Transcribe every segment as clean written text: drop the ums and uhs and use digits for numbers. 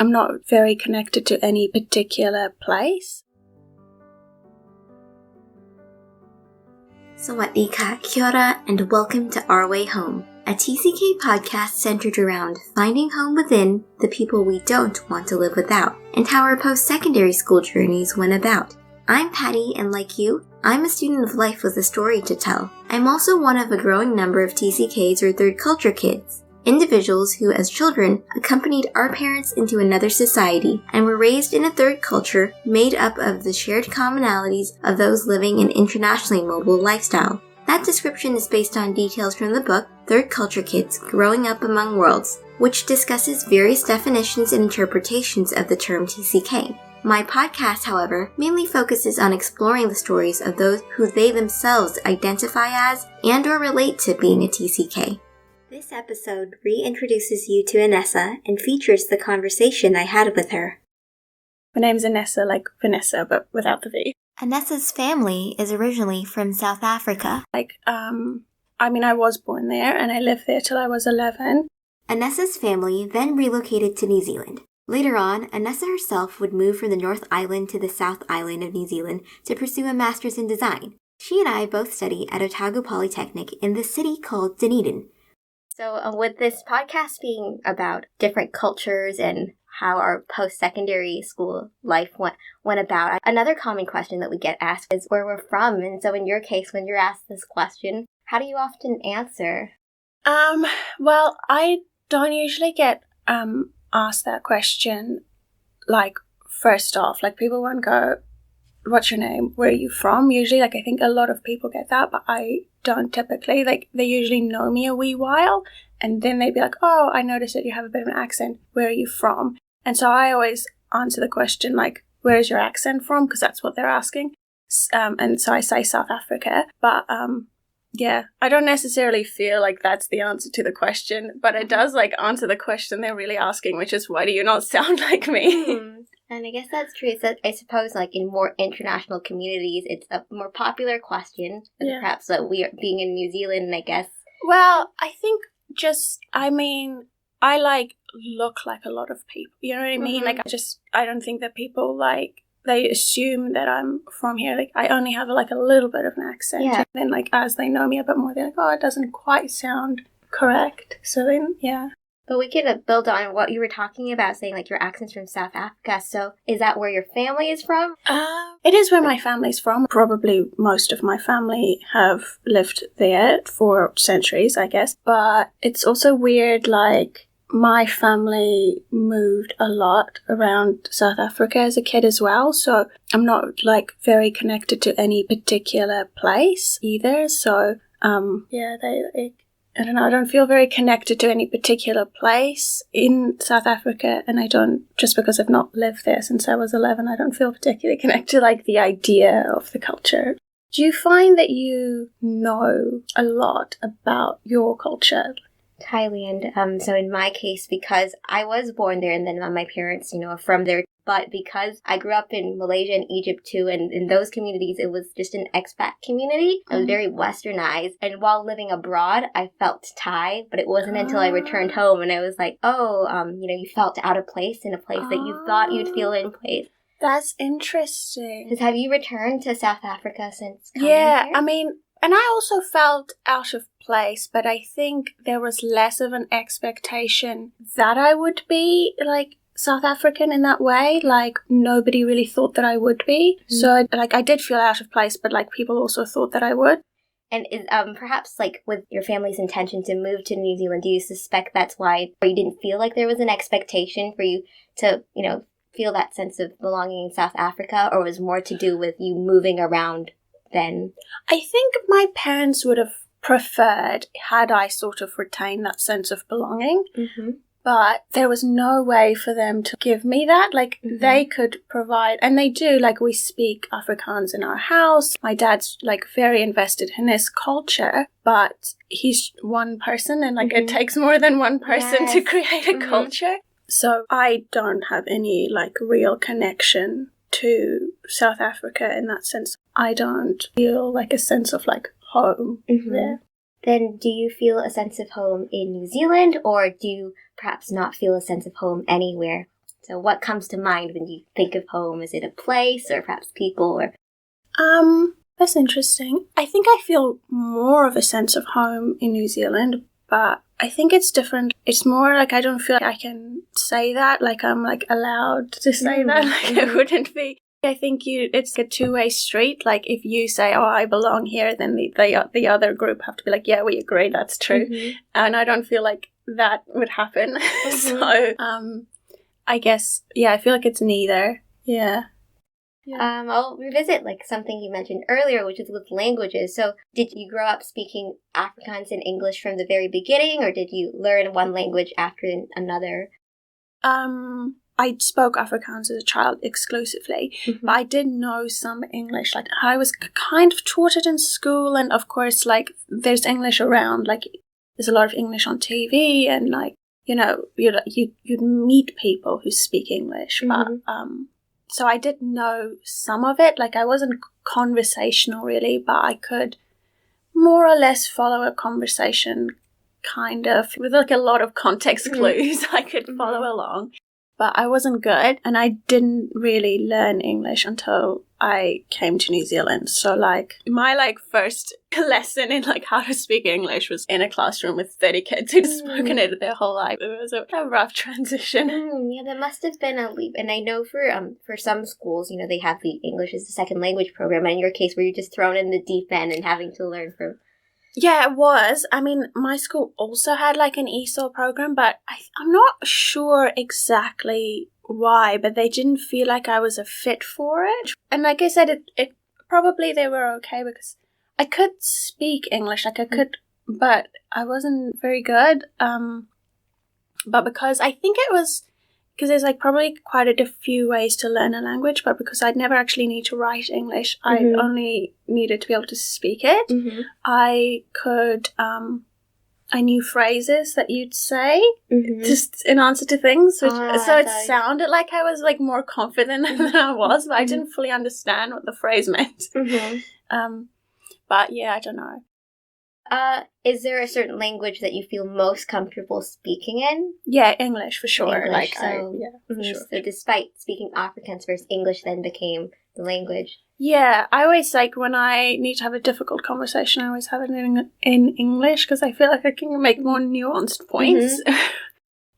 I'm not very connected to any particular place. Sawadee ka, kia ora, and welcome to Our Way Home, a TCK podcast centered around finding home within the people we don't want to live without, and how our post-secondary school journeys went about. I'm Patty, and like you, I'm a student of life with a story to tell. I'm also one of a growing number of TCKs or third culture kids, individuals who as children accompanied our parents into another society and were raised in a third culture made up of the shared commonalities of those living an internationally mobile lifestyle. That description is based on details from the book Third Culture Kids Growing Up Among Worlds, which discusses various definitions and interpretations of the term TCK. My podcast, however, mainly focuses on exploring the stories of those who they themselves identify as and or relate to being a TCK. This episode reintroduces you to Anessa and features the conversation I had with her. My name's Anessa, like Vanessa, but without the V. Anessa's family is originally from South Africa. I was born there and I lived there till I was 11. Anessa's family then relocated to New Zealand. Later on, Anessa herself would move from the North Island to the South Island of New Zealand to pursue a master's in design. She and I both study at Otago Polytechnic in the city called Dunedin. So with this podcast being about different cultures and how our post-secondary school life went about, another common question that we get asked is where we're from. And so in your case, when you're asked this question, how do you often answer? Well, I don't usually get asked that question, first off. People won't go, what's your name? Where are you from? Usually, I think a lot of people get that, but I don't typically. They usually know me a wee while, and then they'd be like, oh, I noticed that you have a bit of an accent. Where are you from? And so I always answer the question, where is your accent from? Because that's what they're asking. And so I say South Africa. But, yeah, I don't necessarily feel like that's the answer to the question, but it does, answer the question they're really asking, which is, why do you not sound like me? And I guess that's true. So I suppose, in more international communities, it's a more popular question. Yeah. Perhaps we are being in New Zealand, I guess. Well, I think I look like a lot of people. You know what I mean? I don't think that people they assume that I'm from here. I only have a little bit of an accent. Yeah. And then as they know me a bit more, they're like, oh, it doesn't quite sound correct. So then, yeah. But we could build on what you were talking about, saying your accent's from South Africa. So is that where your family is from? It is where my family's from. Probably most of my family have lived there for centuries, I guess. But it's also weird, my family moved a lot around South Africa as a kid as well. So I'm not very connected to any particular place either. So I don't know, I don't feel very connected to any particular place in South Africa, and I don't, just because I've not lived there since I was 11, I don't feel particularly connected to the idea of the culture. Do you find that you know a lot about your culture? Thailand. So in my case, because I was born there and then my parents, are from there, but because I grew up in Malaysia and Egypt too, and in those communities, it was just an expat community. It was very westernized. And while living abroad, I felt Thai, but it wasn't until I returned home and I was like, you felt out of place in a place that you thought you'd feel in place. That's interesting. Because have you returned to South Africa since coming here? And I also felt out of place, but I think there was less of an expectation that I would be South African in that way. Nobody really thought that I would be. Mm-hmm. So I did feel out of place, but people also thought that I would. And is perhaps with your family's intention to move to New Zealand, do you suspect that's why, or you didn't feel like there was an expectation for you to, feel that sense of belonging in South Africa, or was more to do with you moving around then? I think my parents would have preferred had I sort of retained that sense of belonging. Mm-hmm. But there was no way for them to give me that. They could provide, and they do, we speak Afrikaans in our house. My dad's, very invested in his culture, but he's one person, and, it takes more than one person to create a culture. So I don't have any, real connection to South Africa in that sense. I don't feel a sense of, home there. Then do you feel a sense of home in New Zealand, or do you perhaps not feel a sense of home anywhere? So what comes to mind when you think of home? Is it a place or perhaps people? Or That's interesting. I think I feel more of a sense of home in New Zealand, but I think it's different. It's more like I don't feel like I can say that, like I'm like allowed to say that, like it wouldn't be. I think it's a two-way street. Like if you say, "Oh, I belong here," then the other group have to be like, "Yeah, we agree, that's true." And I don't feel like that would happen. So, I guess, I feel like it's neither. Yeah. I'll revisit like something you mentioned earlier, which is with languages. So did you grow up speaking Afrikaans and English from the very beginning, or did you learn one language after another? I spoke Afrikaans as a child exclusively, but I did know some English. Like I was kind of taught it in school, and of course, like there's English around. Like there's a lot of English on TV, and like you'd meet people who speak English. But so I did know some of it. Like I wasn't conversational really, but I could more or less follow a conversation, kind of with like a lot of context clues. I could follow along. But I wasn't good, and I didn't really learn English until I came to New Zealand. So, like, my, like, first lesson in, like, how to speak English was in a classroom with 30 kids who'd spoken it their whole life. It was a rough transition. Yeah, that must have been a leap. And I know for some schools, they have the English as a second language program. And in your case, were you just thrown in the deep end and having to learn from... Yeah, it was. I mean, my school also had like an ESOL program, but I'm not sure exactly why, but they didn't feel like I was a fit for it. And like I said, it probably they were okay because I could speak English, like I could, but I wasn't very good. But because I think it was... Because there's like probably quite a few ways to learn a language, but because I'd never actually need to write English, I only needed to be able to speak it. I could, I knew phrases that you'd say just in answer to things, which, so it sounded like I was like more confident than I was, but I didn't fully understand what the phrase meant. But yeah, I don't know. Is there a certain language that you feel most comfortable speaking in? Yeah, English for sure. English, for sure. So despite speaking Afrikaans first, English then became the language. Yeah, I always like when I need to have a difficult conversation, I always have it in English because I feel like I can make more nuanced points.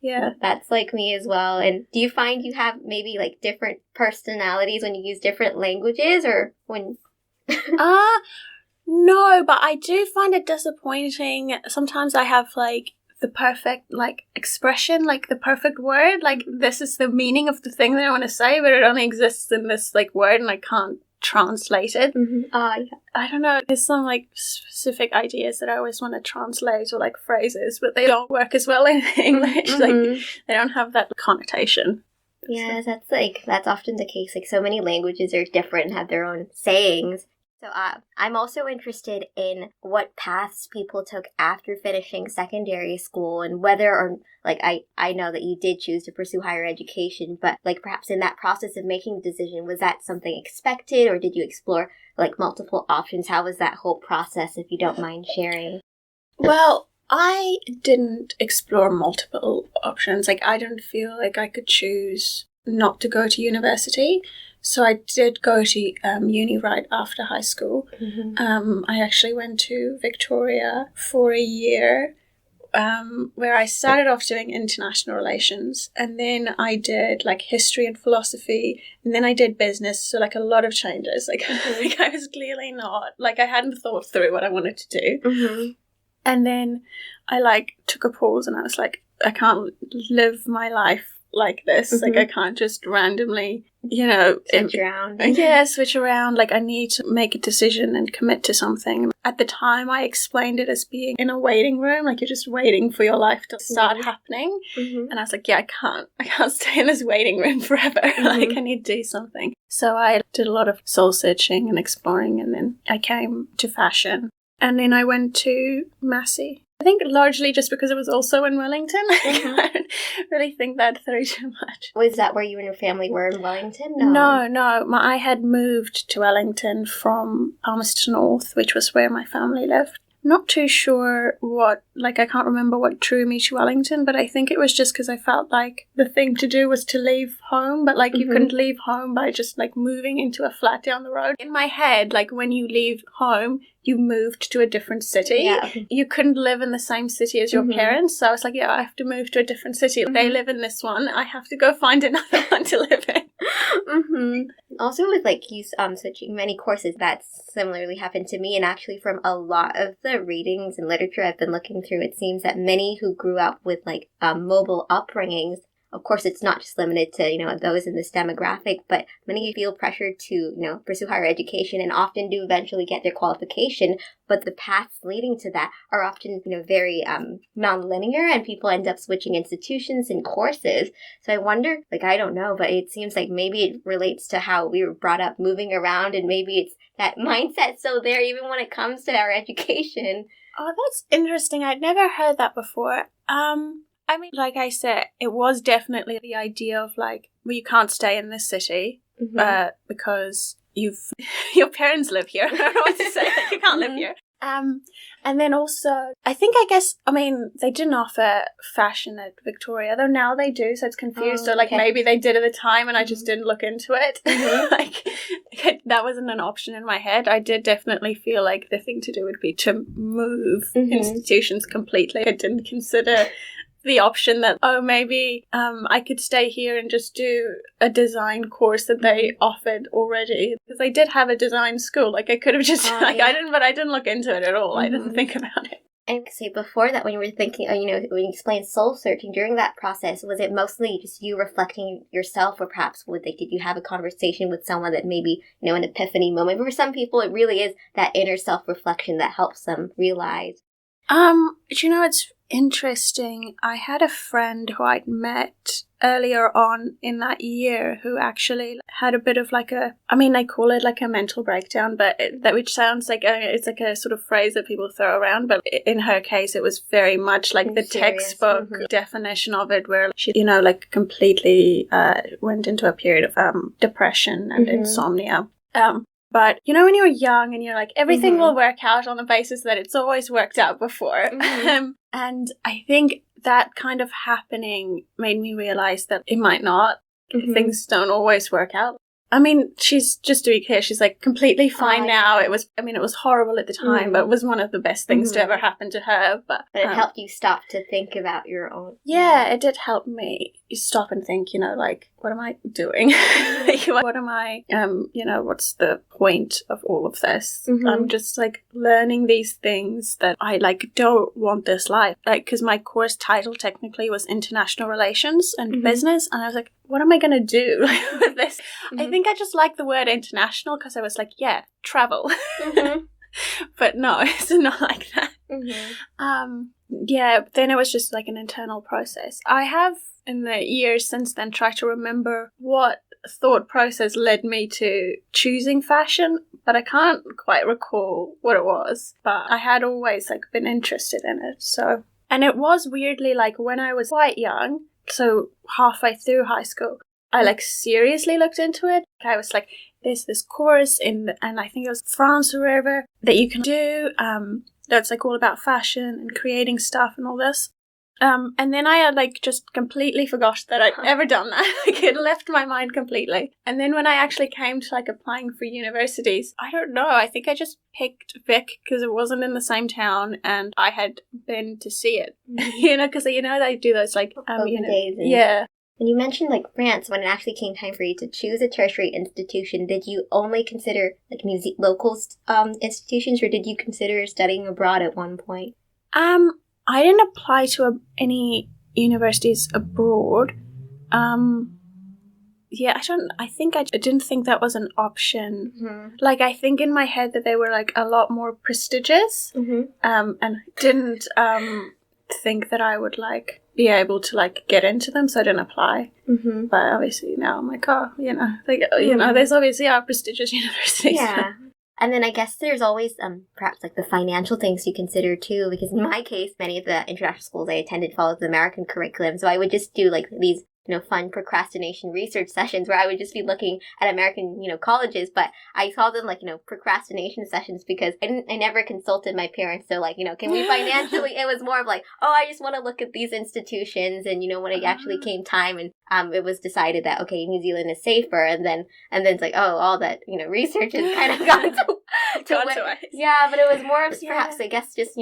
Yeah. That's like me as well. And do you find you have maybe like different personalities when you use different languages or when... No, but I do find it disappointing. Sometimes I have, like, the perfect, like, expression, like, the perfect word. Like, this is the meaning of the thing that I want to say, but it only exists in this, like, word, and I can't translate it. I don't know. There's some, like, specific ideas that I always want to translate, or, like, phrases, but they don't work as well in English. Like, they don't have that connotation. Yeah, that's often the case. Like, so many languages are different and have their own sayings. So I'm also interested in what paths people took after finishing secondary school and whether or, like, I know that you did choose to pursue higher education, but, like, perhaps in that process of making the decision, was that something expected or did you explore, like, multiple options? How was that whole process, if you don't mind sharing? Well, I didn't explore multiple options. Like, I didn't feel like I could choose not to go to university. So I did go to uni right after high school. I actually went to Victoria for a year where I started off doing international relations, and then I did like history and philosophy, and then I did business. So like a lot of changes. Like, like I was clearly not, like I hadn't thought through what I wanted to do. And then I like took a pause and I was like, I can't live my life like this. Like I can't just randomly, switch around. Switch around. Like I need to make a decision and commit to something. At the time I explained it as being in a waiting room, like you're just waiting for your life to start happening. And I was like, I can't stay in this waiting room forever. Like I need to do something. So I did a lot of soul searching and exploring, and then I came to fashion, and then I went to Massey. I think largely just because it was also in Wellington. I don't really think that through too much. Was that where you and your family were in Wellington? No. I had moved to Wellington from Palmerston North, which was where my family lived. not too sure what, like, I can't remember what drew me to Wellington, but I think it was just because I felt like the thing to do was to leave home, but, like, you couldn't leave home by just, like, moving into a flat down the road. In my head, like, when you leave home, you moved to a different city. Yeah. You couldn't live in the same city as your parents, so I was like, yeah, I have to move to a different city. They live in this one, I have to go find another one to live in. Also with like you switching many courses, that similarly happened to me, and actually from a lot of the readings and literature I've been looking through, it seems that many who grew up with like mobile upbringings, of course it's not just limited to, those in this demographic, but many feel pressured to, pursue higher education and often do eventually get their qualification, but the paths leading to that are often, very non-linear, and people end up switching institutions and courses. So I wonder, like, I don't know, but it seems like maybe it relates to how we were brought up moving around, and maybe it's that mindset so there even when it comes to our education. Oh, that's interesting. I'd never heard that before. I mean, like I said, it was definitely the idea of, like, well, you can't stay in this city because your parents live here. I don't want to say that you can't live here. And then also, I mean, they didn't offer fashion at Victoria, though now they do, so it's confused. So, like, maybe they did at the time and I just didn't look into it. Like, that wasn't an option in my head. I did definitely feel like the thing to do would be to move institutions completely. I didn't consider the option that, maybe I could stay here and just do a design course that they offered already. Because they did have a design school. Like, I could have just, I didn't look into it at all. I didn't think about it. And say before that, when you were thinking, when you explained soul searching, during that process, was it mostly just you reflecting yourself, or perhaps did you have a conversation with someone that maybe, an epiphany moment? But for some people, it really is that inner self-reflection that helps them realize. It's interesting. I had a friend who I'd met earlier on in that year who actually had a bit of like they call it like a mental breakdown, but which sounds like it's like a sort of phrase that people throw around, but in her case it was very much like the textbook definition of it, where she, like completely went into a period of depression and insomnia. But, when you're young and you're like, everything will work out on the basis that it's always worked out before. And I think that kind of happening made me realize that it might not. Things don't always work out. I mean, she's, just to be clear, she's like completely fine now. It was horrible at the time, but it was one of the best things to ever happen to her. But it helped you stop to think about your own. Yeah, it did help me stop and think, like, what am I doing? What am I, what's the point of all of this? I'm just like learning these things that I like don't want this life. Like, because my course title technically was International Relations and Business. And I was like, what am I going to do with this? I think I just like the word international because I was like, yeah, travel. But no, it's not like that. Then it was just like an internal process. I have, in the years since then, tried to remember what thought process led me to choosing fashion, but I can't quite recall what it was. But I had always like been interested in it. So, and it was weirdly like when I was quite young, so halfway through high school, I like seriously looked into it. I was like, there's this course and I think it was France or wherever that you can do. That's like all about fashion and creating stuff and all this. And then I had like just completely forgot that I'd ever done that. Like, it left my mind completely. And then when I actually came to like applying for universities, I don't know, I think I just picked Vic because it wasn't in the same town and I had been to see it. Because they do those like open days. Yeah. And you mentioned like France, when it actually came time for you to choose a tertiary institution, did you only consider like local institutions, or did you consider studying abroad at one point? I didn't apply to any universities abroad. I didn't think that was an option. Like, I think in my head that they were like a lot more prestigious. And didn't think that I would like be able to like get into them, so I didn't apply. But obviously now I'm like, there's obviously prestigious universities. Yeah. And then I guess there's always perhaps like the financial things you consider too, because in my case, many of the international schools I attended followed the American curriculum, so I would just do like these fun procrastination research sessions where I would just be looking at American, colleges, but I call them like, procrastination sessions because I never consulted my parents. So like, can we financially, it was more of like, oh, I just want to look at these institutions. And, when it actually came time and it was decided that, okay, New Zealand is safer. And then it's like, oh, all that, research has kind of gone to waste. Yeah, but it was more of perhaps, I guess, just,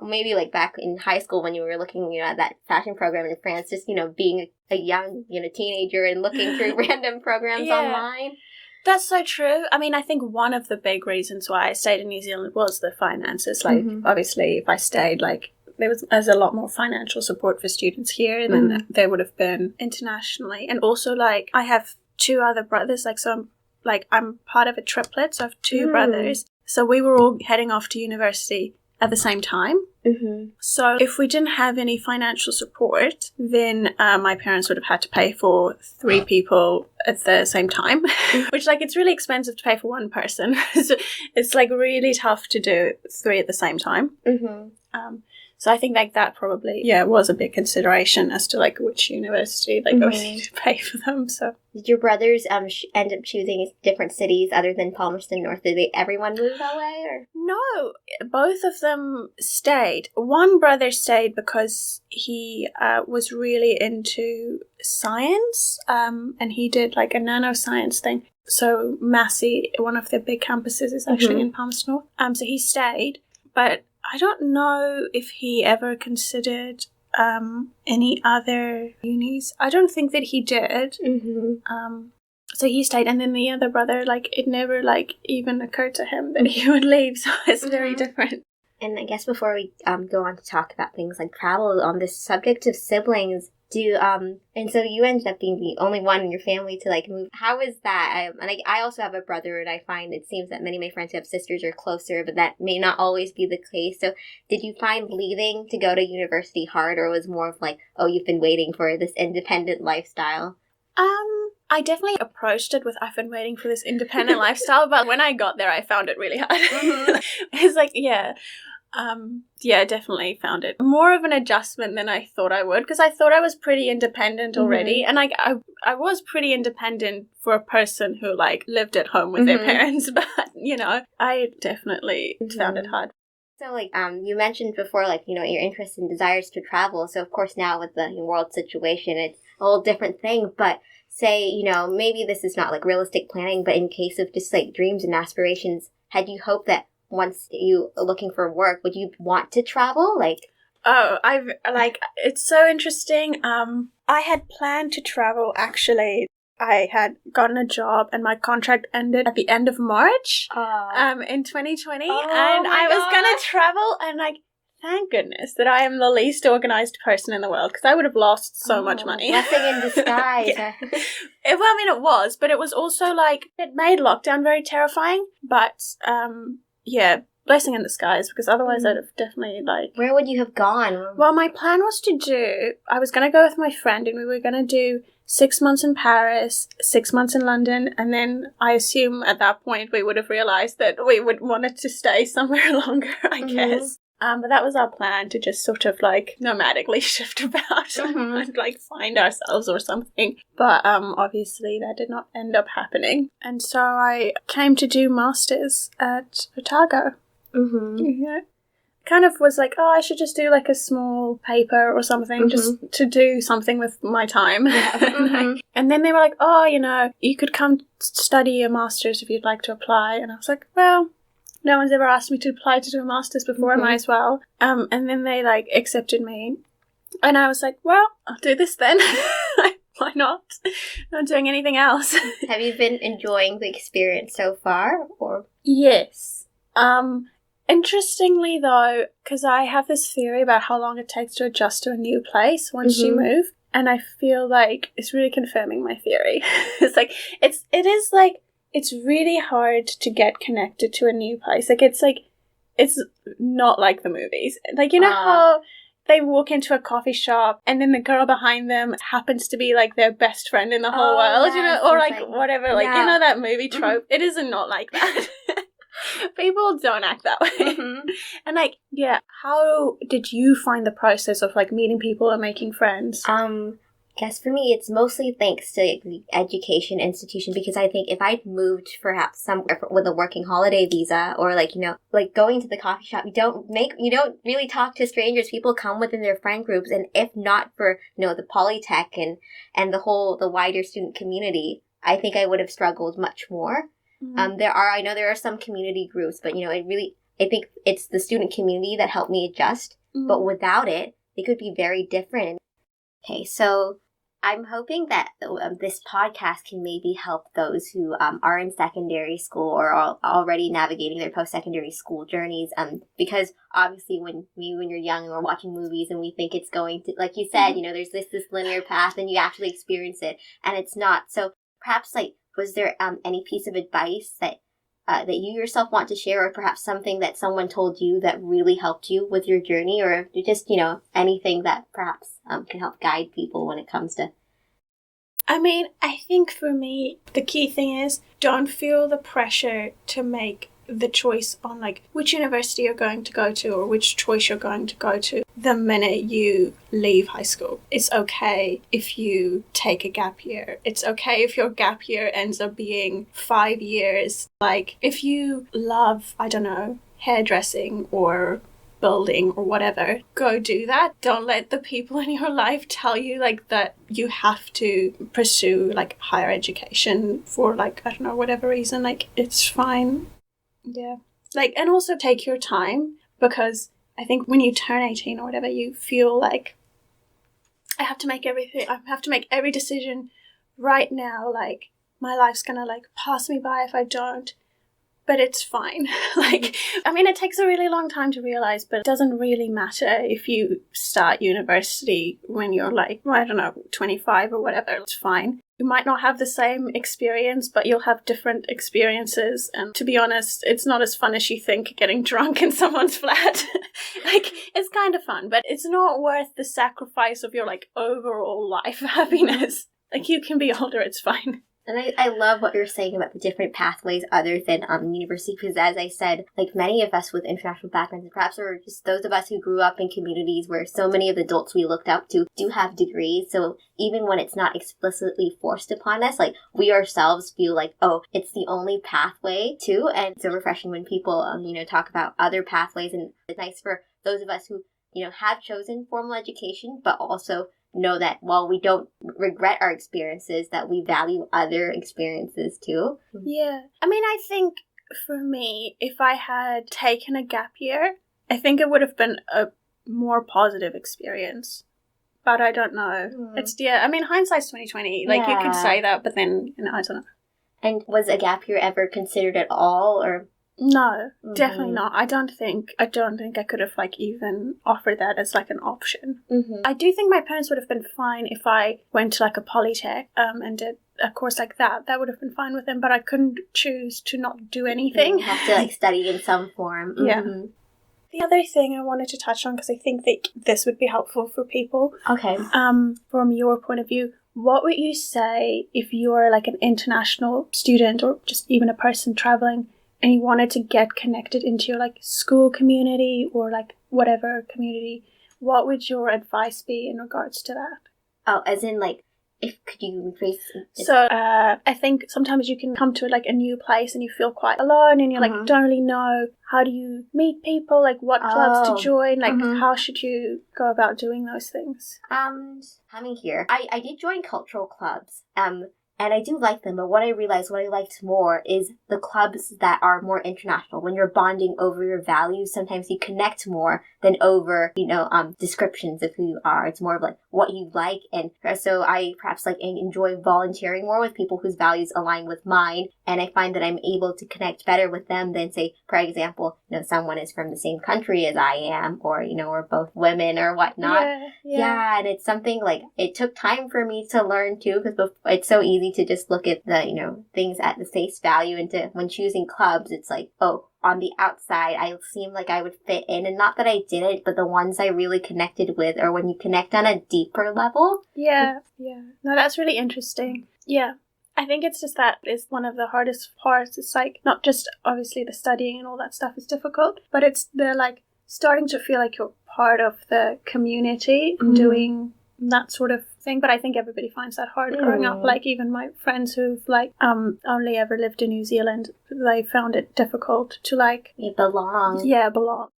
maybe like back in high school when you were looking, at that fashion program in France, just, being a young, teenager and looking through random programs online. That's so true. I mean, I think one of the big reasons why I stayed in New Zealand was the finances. Like, obviously, if I stayed, like, there's a lot more financial support for students here than there would have been internationally. And also, like, I have 2 other brothers. Like, so I'm part of a triplet, so I have 2 brothers. So we were all heading off to university at the same time. So if we didn't have any financial support, then my parents would have had to pay for 3 people at the same time, which, like, it's really expensive to pay for one person. So it's, like, really tough to do 3 at the same time. So I think, like, that probably, was a big consideration as to, like, which university, like, I would need to pay for them, so. Did your brothers end up choosing different cities other than Palmerston North? Did everyone move away, or? No, both of them stayed. One brother stayed because he was really into science, and he did, like, a nanoscience thing. So Massey, one of their big campuses, is actually in Palmerston North. So he stayed, but I don't know if he ever considered any other unis. I don't think that he did. So he stayed, and then the other brother, like, it never, like, even occurred to him that he would leave, so it's very different. And I guess before we go on to talk about things like travel, on this subject of siblings, and so you ended up being the only one in your family to, like, move. How is that? I also have a brother, and I find it seems that many of my friends who have sisters are closer, but that may not always be the case. So did you find leaving to go to university hard, or was more of like, oh, you've been waiting for this independent lifestyle? I definitely approached it with, I've been waiting for this independent lifestyle, but when I got there, I found it really hard. It's like, definitely found it more of an adjustment than I thought I would, because I thought I was pretty independent already, and I was pretty independent for a person who, like, lived at home with their parents, but, I definitely found it hard. So, like, you mentioned before, like, your interest and desires to travel, so of course now with the world situation, it's a whole different thing, but say, maybe this is not, like, realistic planning, but in case of just, like, dreams and aspirations, had you hoped that once you are looking for work, would you want to travel? Like, it's so interesting. I had planned to travel, actually. I had gotten a job and my contract ended at the end of March in 2020, and I was going to travel, and, like, thank goodness that I am the least organized person in the world, because I would have lost so much money. Blessing in disguise. It was, but it was also, like, it made lockdown very terrifying, but blessing in disguise, because otherwise I'd have definitely, like... Where would you have gone? Well, my plan was I was going to go with my friend, and we were going to do 6 months in Paris, 6 months in London, and then I assume at that point we would have realized that we would want it to stay somewhere longer, I guess. But that was our plan, to just sort of, like, nomadically shift about and, like, find ourselves or something. But obviously that did not end up happening. And so I came to do masters at Otago. Kind of was like, oh, I should just do, like, a small paper or something, just to do something with my time. And then they were like, oh, you could come study a master's if you'd like to apply. And I was like, well, no one's ever asked me to apply to do a master's before, I might as well. And then they, like, accepted me. And I was like, well, I'll do this then. Why not? Not doing anything else. Have you been enjoying the experience so far, or? Yes. Interestingly, though, because I have this theory about how long it takes to adjust to a new place once you move, and I feel like it's really confirming my theory. It's like, it's really hard to get connected to a new place. It's not like the movies. Like, how they walk into a coffee shop and then the girl behind them happens to be, like, their best friend in the whole world, or, like, whatever, like, that movie trope. It is not like that. People don't act that way. And, like, how did you find the process of, like, meeting people and making friends? I guess for me, it's mostly thanks to the education institution, because I think if I'd moved perhaps somewhere with a working holiday visa, or like, like going to the coffee shop, you don't really talk to strangers. People come within their friend groups, and if not for, the Polytech and the wider student community, I think I would have struggled much more. Mm-hmm. I know there are some community groups, but I think it's the student community that helped me adjust. Mm-hmm. But without it, they could be very different. Okay, so I'm hoping that this podcast can maybe help those who are in secondary school or are already navigating their post-secondary school journeys. Because obviously when you're young and we're watching movies and we think it's going to, like you said, Mm-hmm. there's this linear path and you actually experience it, and it's not. So perhaps, like, was there any piece of advice that you yourself want to share, or perhaps something that someone told you that really helped you with your journey, or just, anything that perhaps can help guide people when it comes to... I mean, I think for me, the key thing is don't feel the pressure to make the choice on like which university you're going to go to or which choice you're going to go to the minute you leave high school. It's okay if you take a gap year. It's okay if your gap year ends up being 5 years. Like, if you love, I don't know, hairdressing or building or whatever, go do that. Don't let the people in your life tell you like that you have to pursue like higher education for like, I don't know, whatever reason. Like, it's fine. Yeah. Like, and also take your time, because I think when you turn 18 or whatever, you feel like I have to make every decision right now. Like, my life's gonna like pass me by if I don't. But it's fine. Like, I mean, it takes a really long time to realize, but it doesn't really matter if you start university when you're like, I don't know, 25 or whatever. It's fine. You might not have the same experience, but you'll have different experiences. And to be honest, it's not as fun as you think getting drunk in someone's flat. Like, it's kind of fun, but it's not worth the sacrifice of your like overall life happiness. Like, you can be older, it's fine. And I love what you're saying about the different pathways other than university, because as I said, like many of us with international backgrounds, perhaps, or just those of us who grew up in communities where so many of the adults we looked up to do have degrees. So even when it's not explicitly forced upon us, like we ourselves feel like, oh, it's the only pathway to. And it's so refreshing when people, talk about other pathways. And it's nice for those of us who, have chosen formal education, but also know that while we don't regret our experiences, that we value other experiences too. Yeah. I mean, I think for me, if I had taken a gap year, I think it would have been a more positive experience. But I don't know. I mean, hindsight's 2020. Like, you could say that, but then, I don't know. And was a gap year ever considered at all, or? No, definitely not. I don't think I could have like even offered that as like an option. I do think my parents would have been fine if I went to like a Polytech and did a course like that. That would have been fine with them, but I couldn't choose to not do anything. You have to like study in some form. Yeah. The other thing I wanted to touch on, because I think that this would be helpful for people. Okay. From your point of view, what would you say if you're like an international student or just even a person traveling and you wanted to get connected into your like school community or like whatever community? What would your advice be in regards to that? Oh, as in like, could you rephrase? So I think sometimes you can come to like a new place and you feel quite alone and you like don't really know how do you meet people, like what clubs to join, like how should you go about doing those things? Coming here, I did join cultural clubs. And I do like them, but what I liked more is the clubs that are more international. When you're bonding over your values, sometimes you connect more than over, descriptions of who you are. It's more of like what you like. And so I perhaps like enjoy volunteering more with people whose values align with mine. And I find that I'm able to connect better with them than, say, for example, someone is from the same country as I am, or, we're both women or whatnot. Yeah, and it's something like, it took time for me to learn too, because it's so easy to just look at the, things at the face value, and when choosing clubs, it's like, oh, on the outside, I seem like I would fit in, and not that I didn't, but the ones I really connected with are when you connect on a deeper level. Yeah. No, that's really interesting. Yeah. I think it's just that is one of the hardest parts. It's like, not just obviously the studying and all that stuff is difficult, but it's the like starting to feel like you're part of the community and doing that sort of thing. But I think everybody finds that hard growing up. Like even my friends who've like only ever lived in New Zealand, they found it difficult to like belong. Yeah, belong.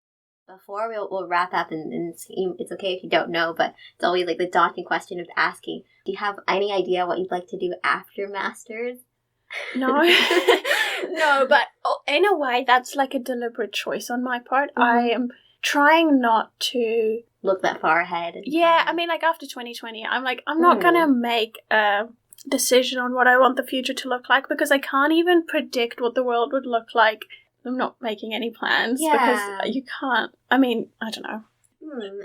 Before we'll wrap up, and it's okay if you don't know, but it's always like the daunting question of asking, do you have any idea what you'd like to do after Masters? No. No, but in a way that's like a deliberate choice on my part. I am trying not to look that far ahead. I mean, like after 2020, I'm like, I'm not gonna make a decision on what I want the future to look like, because I can't even predict what the world would look like. I'm not making any plans because you can't. I mean, I don't know.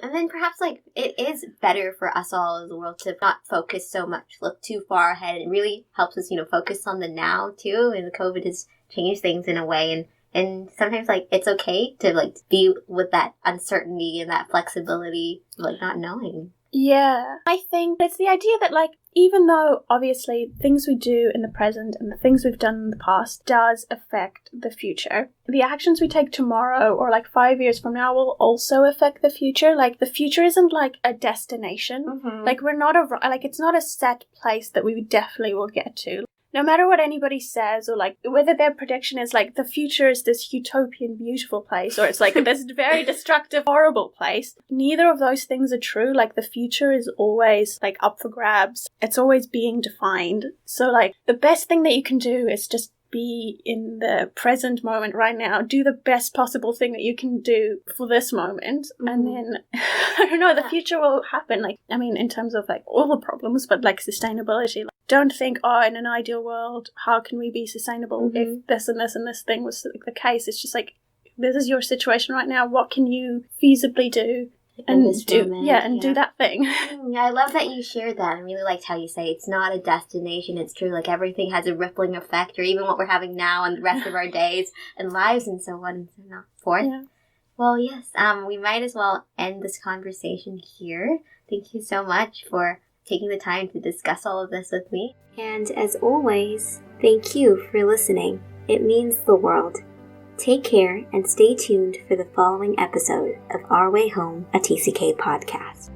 And then perhaps like it is better for us all as a world to not focus so much, look too far ahead. It really helps us, focus on the now too. And the COVID has changed things in a way, and sometimes like it's okay to like be with that uncertainty and that flexibility, like not knowing. Yeah, I think it's the idea that like, even though obviously things we do in the present and the things we've done in the past does affect the future, the actions we take tomorrow or like 5 years from now will also affect the future. Like the future isn't like a destination. Like we're not it's not a set place that we definitely will get to. No matter what anybody says, or like whether their prediction is like the future is this utopian beautiful place, or it's like this very destructive horrible place, neither of those things are true. Like the future is always like up for grabs. It's always being defined. So like the best thing that you can do is just be in the present moment right now. Do the best possible thing that you can do for this moment. And then, I don't know, the future will happen. Like, I mean, in terms of like all the problems, but like sustainability. Like, don't think, in an ideal world, how can we be sustainable if this and this and this thing was the case? It's just like, this is your situation right now. What can you feasibly do? And do do that thing. I love that you shared that. I really liked how you say it's not a destination. It's true. Like everything has a rippling effect, or even what we're having now and the rest of our days and lives and so on and so forth. Yeah. Well, yes. We might as well end this conversation here. Thank you so much for taking the time to discuss all of this with me. And as always, thank you for listening. It means the world. Take care and stay tuned for the following episode of Our Way Home, a TCK podcast.